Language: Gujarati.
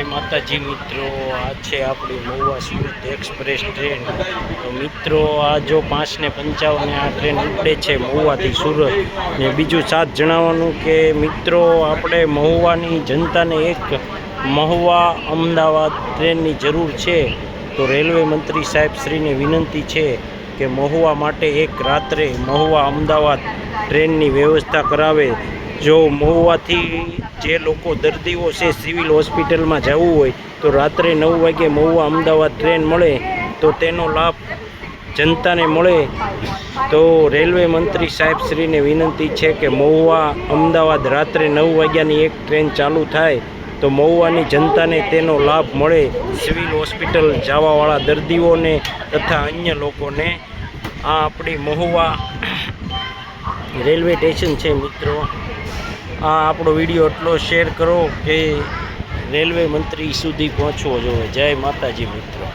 માતાજી મિત્રો, આ છે આપણી મહુવા સુરત એક્સપ્રેસ ટ્રેન। તો મિત્રો આ જો 5:55 આ ટ્રેન ઉપડે છે મહુવાથી સુરત। ને બીજું સાથ જણાવવાનું કે મિત્રો આપણે મહુવાની જનતાને એક મહુવા અમદાવાદ ટ્રેનની જરૂર છે। તો રેલવે મંત્રી સાહેબ શ્રીને વિનંતી છે કે મહુવા માટે એક રાત્રે મહુવા અમદાવાદ ટ્રેનની વ્યવસ્થા કરાવે। જો મહુવાથી જે લોકો દર્દીઓ છે સિવિલ હોસ્પિટલમાં જવું હોય તો રાત્રે 9 વાગે મહુવા અમદાવાદ ટ્રેન મળે તો તેનો લાભ જનતાને મળે। તો રેલવે મંત્રી સાહેબશ્રીને વિનંતી છે કે મહુવા અમદાવાદ રાત્રે 9 વાગ્યાની એક ટ્રેન ચાલુ થાય તો મહુવાની જનતાને તેનો લાભ મળે, સિવિલ હોસ્પિટલ જવાવાળા દર્દીઓને તથા અન્ય લોકોને। આ આપણી મહુવા રેલવે સ્ટેશન છે મિત્રો। આ આપણો વિડીયો એટલો શેર કરો કે રેલવે મંત્રી સુધી પહોંચવો જોઈએ। જય માતાજી મિત્રો।